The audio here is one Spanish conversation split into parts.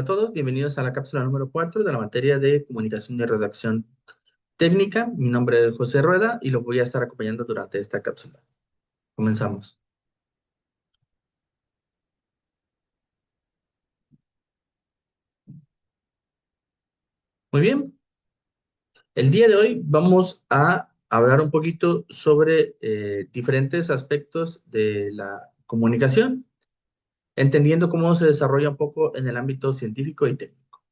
Hola a todos, bienvenidos a la cápsula número 4 de la materia de comunicación y redacción técnica. Mi nombre es José Rueda y los voy a estar acompañando durante esta cápsula. Comenzamos. Muy bien, el día de hoy vamos a hablar un poquito sobre diferentes aspectos de la comunicación, entendiendo cómo se desarrolla un poco en el ámbito científico y técnico.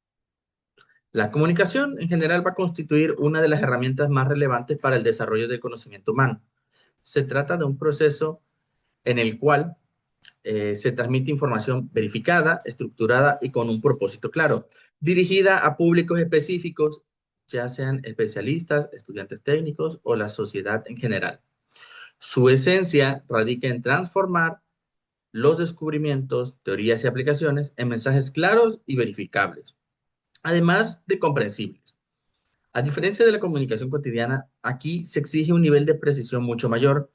La comunicación en general va a constituir una de las herramientas más relevantes para el desarrollo del conocimiento humano. Se trata de un proceso en el cual se transmite información verificada, estructurada y con un propósito claro, dirigida a públicos específicos, ya sean especialistas, estudiantes técnicos o la sociedad en general. Su esencia radica en transformar los descubrimientos, teorías y aplicaciones en mensajes claros y verificables, además de comprensibles. A diferencia de la comunicación cotidiana, aquí se exige un nivel de precisión mucho mayor,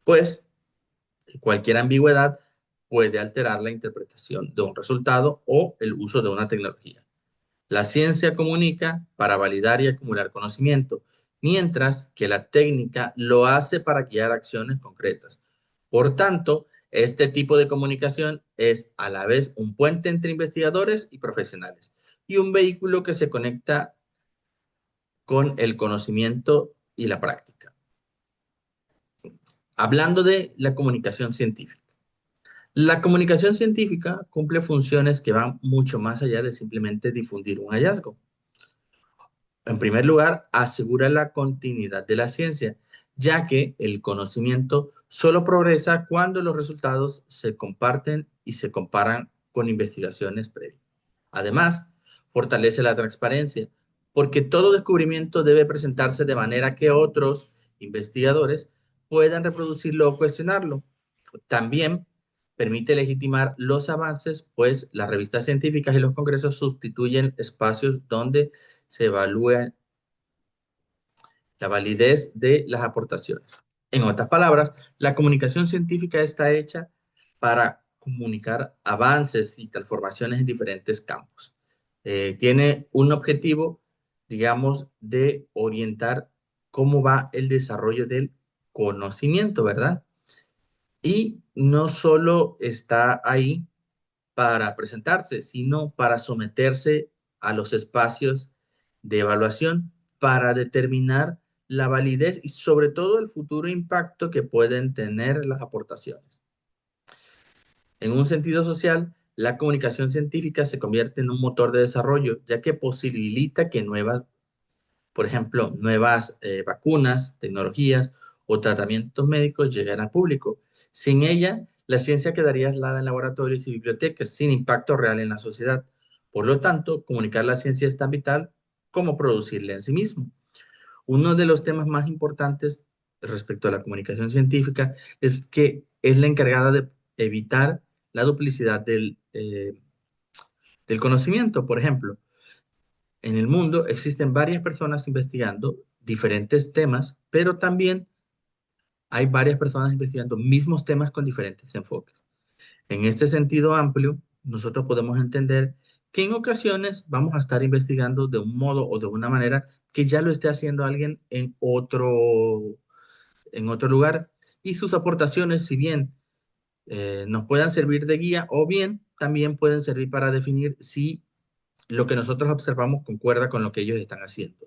pues cualquier ambigüedad puede alterar la interpretación de un resultado o el uso de una tecnología. La ciencia comunica para validar y acumular conocimiento, mientras que la técnica lo hace para guiar acciones concretas. Por tanto, este tipo de comunicación es a la vez un puente entre investigadores y profesionales y un vehículo que se conecta con el conocimiento y la práctica. Hablando de la comunicación científica. La comunicación científica cumple funciones que van mucho más allá de simplemente difundir un hallazgo. En primer lugar, asegura la continuidad de la ciencia, ya que el conocimiento solo progresa cuando los resultados se comparten y se comparan con investigaciones previas. Además, fortalece la transparencia, porque todo descubrimiento debe presentarse de manera que otros investigadores puedan reproducirlo o cuestionarlo. También permite legitimar los avances, pues las revistas científicas y los congresos sustituyen espacios donde se evalúa la validez de las aportaciones. En otras palabras, la comunicación científica está hecha para comunicar avances y transformaciones en diferentes campos. Tiene un objetivo, digamos, de orientar cómo va el desarrollo del conocimiento, ¿verdad? Y no solo está ahí para presentarse, sino para someterse a los espacios de evaluación para determinar la validez y sobre todo el futuro impacto que pueden tener las aportaciones. En un sentido social, la comunicación científica se convierte en un motor de desarrollo, ya que posibilita que nuevas, por ejemplo, nuevas vacunas, tecnologías o tratamientos médicos lleguen al público. Sin ella, la ciencia quedaría aislada en laboratorios y bibliotecas, sin impacto real en la sociedad. Por lo tanto, comunicar la ciencia es tan vital como producirla en sí mismo. Uno de los temas más importantes respecto a la comunicación científica es que es la encargada de evitar la duplicidad del conocimiento. Por ejemplo, en el mundo existen varias personas investigando diferentes temas, pero también hay varias personas investigando mismos temas con diferentes enfoques. En este sentido amplio, nosotros podemos entender que en ocasiones vamos a estar investigando de un modo o de una manera que ya lo esté haciendo alguien en otro lugar y sus aportaciones, si bien nos puedan servir de guía o bien también pueden servir para definir si lo que nosotros observamos concuerda con lo que ellos están haciendo.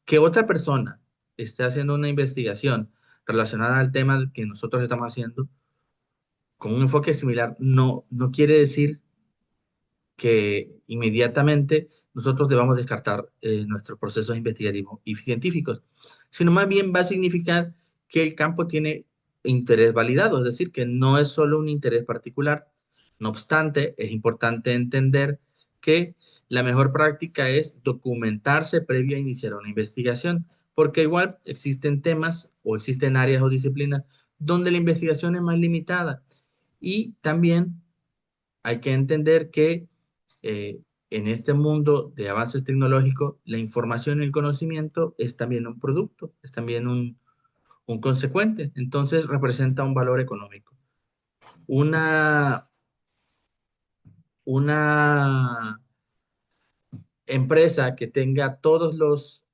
Que otra persona esté haciendo una investigación relacionada al tema que nosotros estamos haciendo con un enfoque similar no quiere decir que inmediatamente nosotros debamos descartar nuestros procesos investigativos y científicos, sino más bien va a significar que el campo tiene interés validado, es decir, que no es solo un interés particular. No obstante, es importante entender que la mejor práctica es documentarse previo a iniciar una investigación, porque igual existen temas o existen áreas o disciplinas donde la investigación es más limitada y también hay que entender que en este mundo de avances tecnológicos, la información y el conocimiento es también un producto, es también un consecuente, entonces representa un valor económico. Una, una empresa que tenga todos los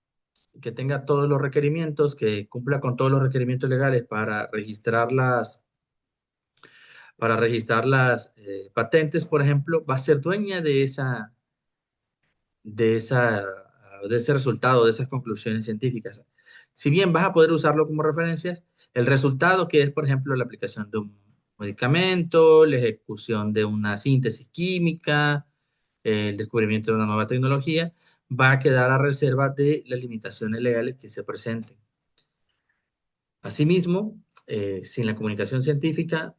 requerimientos, que cumpla con todos los requerimientos legales para registrar las patentes, por ejemplo, va a ser dueña de esa, de ese resultado, de esas conclusiones científicas. Si bien vas a poder usarlo como referencias, el resultado que es, por ejemplo, la aplicación de un medicamento, la ejecución de una síntesis química, el descubrimiento de una nueva tecnología, va a quedar a reserva de las limitaciones legales que se presenten. Asimismo, sin la comunicación científica,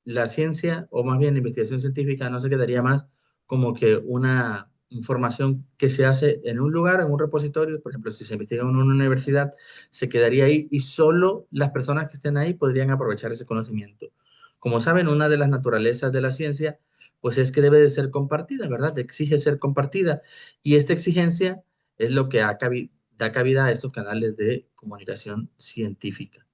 la ciencia, o más bien la investigación científica, no se quedaría más como que una información que se hace en un lugar, en un repositorio. Por ejemplo, si se investiga en una universidad, se quedaría ahí y solo las personas que estén ahí podrían aprovechar ese conocimiento. Como saben, una de las naturalezas de la ciencia, pues es que debe de ser compartida, ¿verdad? Exige ser compartida. Y esta exigencia es lo que da cabida a estos canales de comunicación científica.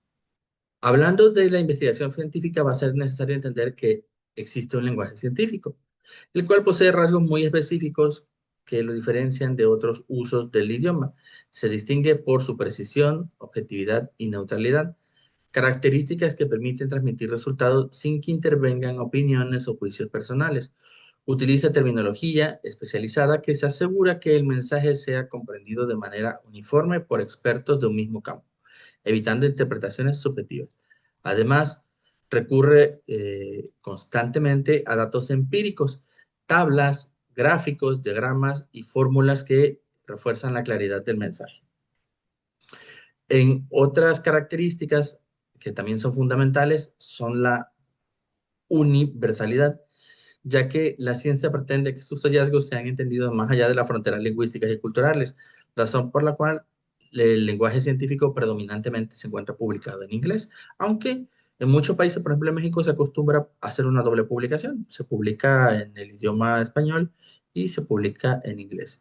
Hablando de la investigación científica, va a ser necesario entender que existe un lenguaje científico, el cual posee rasgos muy específicos que lo diferencian de otros usos del idioma. Se distingue por su precisión, objetividad y neutralidad, características que permiten transmitir resultados sin que intervengan opiniones o juicios personales. Utiliza terminología especializada que se asegura que el mensaje sea comprendido de manera uniforme por expertos de un mismo campo, evitando interpretaciones subjetivas. Además, recurre constantemente a datos empíricos, tablas, gráficos, diagramas y fórmulas que refuerzan la claridad del mensaje. En otras características que también son fundamentales son la universalidad, ya que la ciencia pretende que sus hallazgos sean entendidos más allá de las fronteras lingüísticas y culturales, razón por la cual el lenguaje científico predominantemente se encuentra publicado en inglés, aunque en muchos países, por ejemplo en México, se acostumbra a hacer una doble publicación, se publica en el idioma español y se publica en inglés.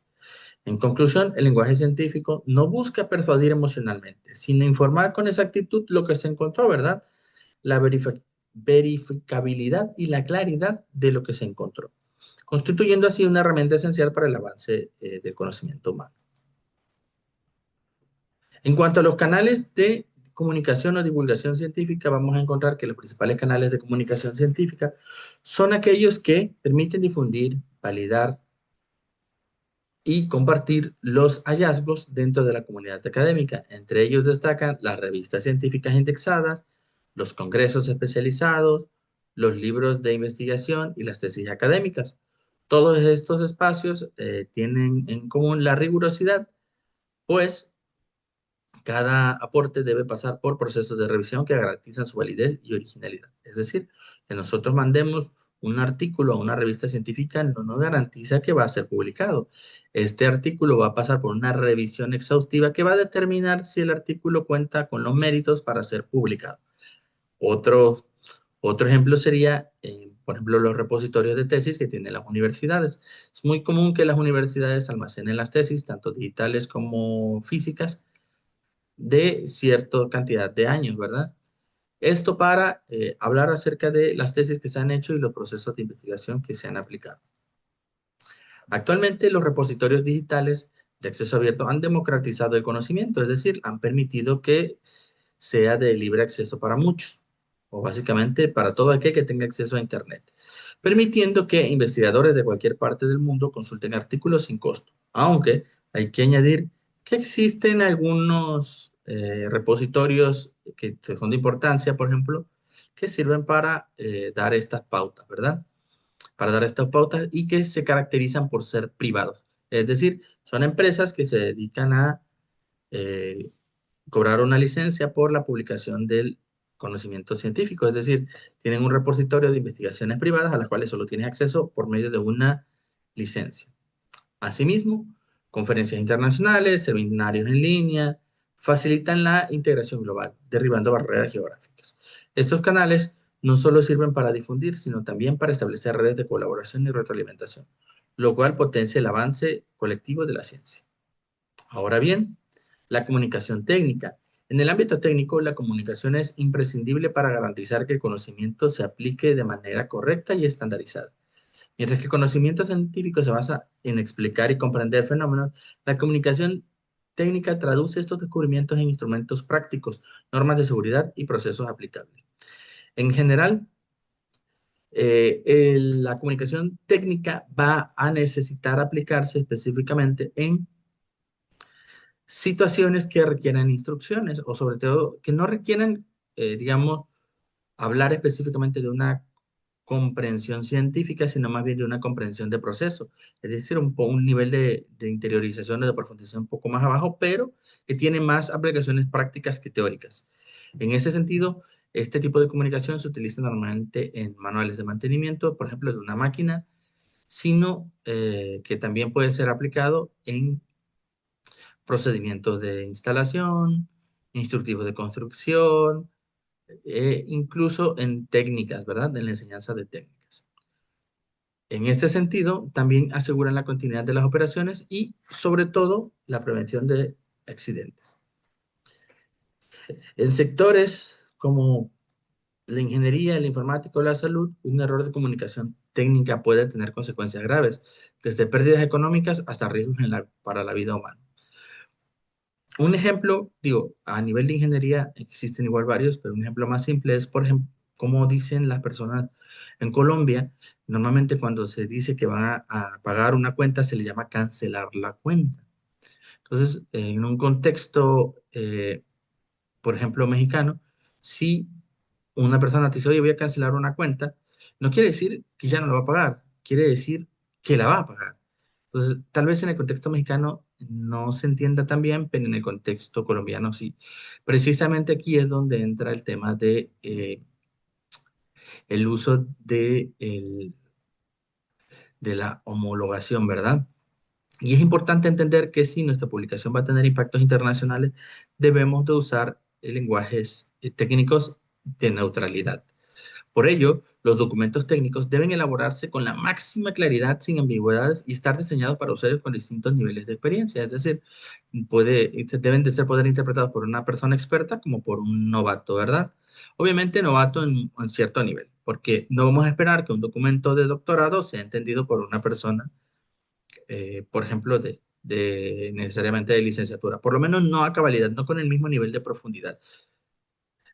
En conclusión, el lenguaje científico no busca persuadir emocionalmente, sino informar con exactitud lo que se encontró, ¿verdad? La verificabilidad y la claridad de lo que se encontró, constituyendo así una herramienta esencial para el avance del conocimiento humano. En cuanto a los canales de comunicación o divulgación científica, vamos a encontrar que los principales canales de comunicación científica son aquellos que permiten difundir, validar y compartir los hallazgos dentro de la comunidad académica. Entre ellos destacan las revistas científicas indexadas, los congresos especializados, los libros de investigación y las tesis académicas. Todos estos espacios tienen en común la rigurosidad, pues cada aporte debe pasar por procesos de revisión que garantizan su validez y originalidad. Es decir, que nosotros mandemos un artículo a una revista científica no nos garantiza que va a ser publicado. Este artículo va a pasar por una revisión exhaustiva que va a determinar si el artículo cuenta con los méritos para ser publicado. Otro ejemplo sería, por ejemplo, los repositorios de tesis que tienen las universidades. Es muy común que las universidades almacenen las tesis, tanto digitales como físicas, de cierta cantidad de años, ¿verdad? Esto para hablar acerca de las tesis que se han hecho y los procesos de investigación que se han aplicado. Actualmente, los repositorios digitales de acceso abierto han democratizado el conocimiento, es decir, han permitido que sea de libre acceso para muchos, o básicamente para todo aquel que tenga acceso a Internet, permitiendo que investigadores de cualquier parte del mundo consulten artículos sin costo, aunque hay que añadir que existen algunos repositorios que son de importancia, por ejemplo, que sirven para dar estas pautas, ¿verdad? Para dar estas pautas y que se caracterizan por ser privados. Es decir, son empresas que se dedican a eh, cobrar una licencia por la publicación del conocimiento científico, es decir, tienen un repositorio de investigaciones privadas a las cuales solo tienes acceso por medio de una licencia. Asimismo, conferencias internacionales, seminarios en línea, facilitan la integración global, derribando barreras geográficas. Estos canales no solo sirven para difundir, sino también para establecer redes de colaboración y retroalimentación, lo cual potencia el avance colectivo de la ciencia. Ahora bien, la comunicación técnica. En el ámbito técnico, la comunicación es imprescindible para garantizar que el conocimiento se aplique de manera correcta y estandarizada. Mientras que el conocimiento científico se basa en explicar y comprender fenómenos, la comunicación técnica traduce estos descubrimientos en instrumentos prácticos, normas de seguridad y procesos aplicables. En general, la comunicación técnica va a necesitar aplicarse específicamente en situaciones que requieran instrucciones o sobre todo que no requieran, digamos, hablar específicamente de una comprensión científica, sino más bien de una comprensión de proceso. Es decir, un nivel de interiorización o de profundización un poco más abajo, pero que tiene más aplicaciones prácticas que teóricas. En ese sentido, este tipo de comunicación se utiliza normalmente en manuales de mantenimiento, por ejemplo, de una máquina, sino que también puede ser aplicado en procedimientos de instalación, instructivos de construcción, incluso en técnicas, ¿verdad? En la enseñanza de técnicas. En este sentido, también aseguran la continuidad de las operaciones y, sobre todo, la prevención de accidentes. En sectores como la ingeniería, el informático o la salud, un error de comunicación técnica puede tener consecuencias graves, desde pérdidas económicas hasta riesgos para la vida humana. Un ejemplo, digo, a nivel de ingeniería existen igual varios, pero un ejemplo más simple es, por ejemplo, como dicen las personas en Colombia, normalmente cuando se dice que van a pagar una cuenta se le llama cancelar la cuenta. Entonces, en un contexto, por ejemplo, mexicano, si una persona te dice, oye, voy a cancelar una cuenta, no quiere decir que ya no la va a pagar, quiere decir que la va a pagar. Entonces, tal vez en el contexto mexicano no se entienda tan bien, pero en el contexto colombiano sí. Precisamente aquí es donde entra el tema de el uso de la homologación, ¿verdad? Y es importante entender que si nuestra publicación va a tener impactos internacionales, debemos de usar lenguajes técnicos de neutralidad. Por ello, los documentos técnicos deben elaborarse con la máxima claridad, sin ambigüedades, y estar diseñados para usuarios con distintos niveles de experiencia. Es decir, deben de ser poder interpretados por una persona experta como por un novato, ¿verdad? Obviamente novato en cierto nivel, porque no vamos a esperar que un documento de doctorado sea entendido por una persona, por ejemplo, de necesariamente de licenciatura. Por lo menos no a cabalidad, no con el mismo nivel de profundidad.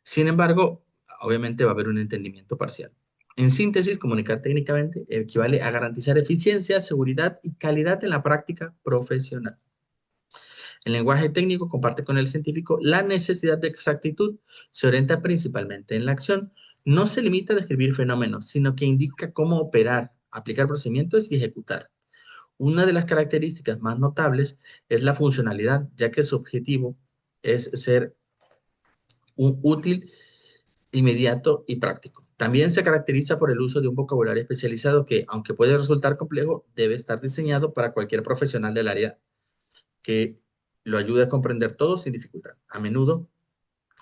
Sin embargo, obviamente va a haber un entendimiento parcial. En síntesis, comunicar técnicamente equivale a garantizar eficiencia, seguridad y calidad en la práctica profesional. El lenguaje técnico comparte con el científico la necesidad de exactitud, se orienta principalmente en la acción, no se limita a describir fenómenos, sino que indica cómo operar, aplicar procedimientos y ejecutar. Una de las características más notables es la funcionalidad, ya que su objetivo es ser útil, inmediato y práctico. También se caracteriza por el uso de un vocabulario especializado que, aunque puede resultar complejo, debe estar diseñado para cualquier profesional del área que lo ayude a comprender todo sin dificultad. A menudo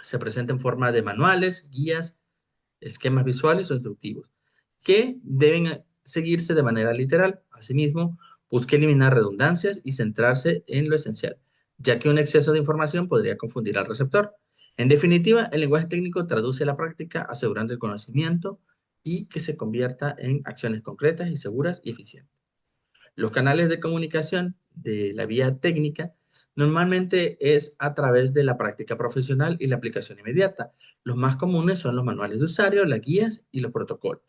se presenta en forma de manuales, guías, esquemas visuales o instructivos que deben seguirse de manera literal. Asimismo, busque eliminar redundancias y centrarse en lo esencial, ya que un exceso de información podría confundir al receptor. En definitiva, el lenguaje técnico traduce la práctica asegurando el conocimiento y que se convierta en acciones concretas y seguras y eficientes. Los canales de comunicación de la vía técnica normalmente es a través de la práctica profesional y la aplicación inmediata. Los más comunes son los manuales de usuario, las guías y los protocolos.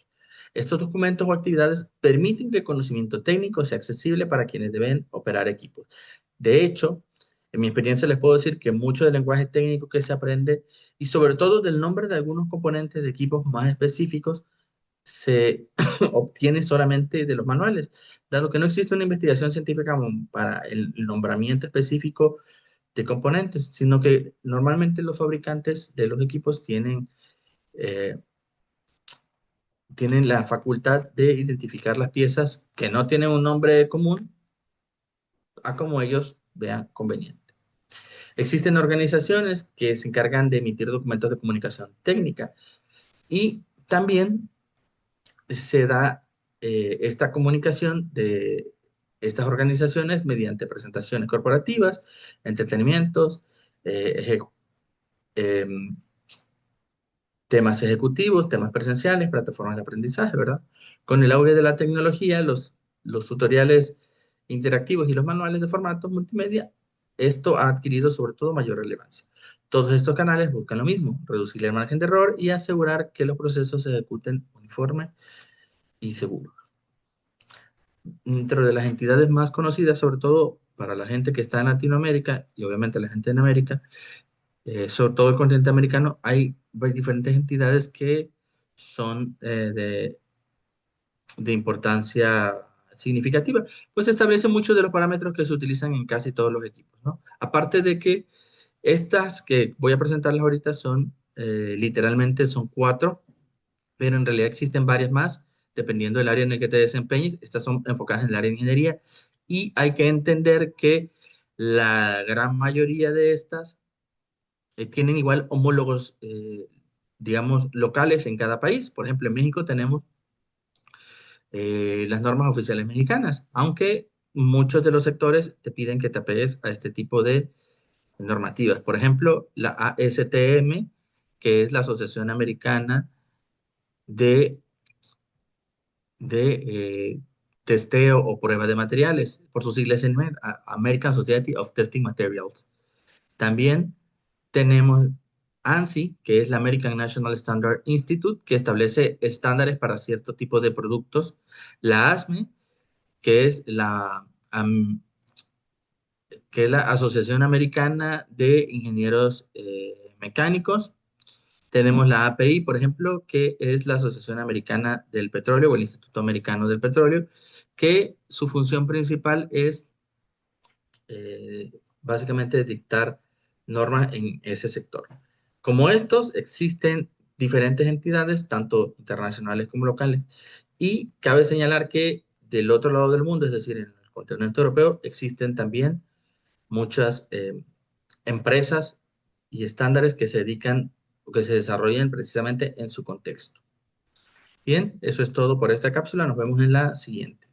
Estos documentos o actividades permiten que el conocimiento técnico sea accesible para quienes deben operar equipos. De hecho, en mi experiencia les puedo decir que mucho del lenguaje técnico que se aprende y sobre todo del nombre de algunos componentes de equipos más específicos se obtiene solamente de los manuales, dado que no existe una investigación científica para el nombramiento específico de componentes, sino que normalmente los fabricantes de los equipos eh, tienen la facultad de identificar las piezas que no tienen un nombre común a como ellos vean conveniente. Existen organizaciones que se encargan de emitir documentos de comunicación técnica y también se da esta comunicación de estas organizaciones mediante presentaciones corporativas, entretenimientos, eh, em, temas ejecutivos, temas presenciales, plataformas de aprendizaje, ¿verdad? Con el auge de la tecnología, los tutoriales interactivos y los manuales de formatos multimedia, esto ha adquirido sobre todo mayor relevancia. Todos estos canales buscan lo mismo, reducir el margen de error y asegurar que los procesos se ejecuten uniforme y seguro. Dentro de las entidades más conocidas, sobre todo para la gente que está en Latinoamérica y obviamente la gente en América, sobre todo el continente americano, hay diferentes entidades que son de importancia significativa, pues establecen muchos de los parámetros que se utilizan en casi todos los equipos, ¿no? Aparte de que estas que voy a presentarles ahorita son, literalmente son cuatro, pero en realidad existen varias más, dependiendo del área en el que te desempeñes. Estas son enfocadas en el área de ingeniería y hay que entender que la gran mayoría de estas tienen igual homólogos, digamos, locales en cada país. Por ejemplo, en México tenemos las normas oficiales mexicanas, aunque muchos de los sectores te piden que te apegues a este tipo de normativas. Por ejemplo, la ASTM, que es la Asociación Americana de, de Testeo o Prueba de Materiales, por sus siglas en inglés, American Society of Testing Materials. También tenemos ANSI, que es la American National Standard Institute, que establece estándares para cierto tipo de productos. La ASME, que es que es la Asociación Americana de Ingenieros Mecánicos. Tenemos la API, por ejemplo, que es la Asociación Americana del Petróleo o el Instituto Americano del Petróleo, que su función principal es eh, básicamente dictar normas en ese sector. Como estos, existen diferentes entidades, tanto internacionales como locales, y cabe señalar que del otro lado del mundo, es decir, en el continente europeo, existen también muchas empresas y estándares que se dedican o que se desarrollan precisamente en su contexto. Bien, eso es todo por esta cápsula. Nos vemos en la siguiente.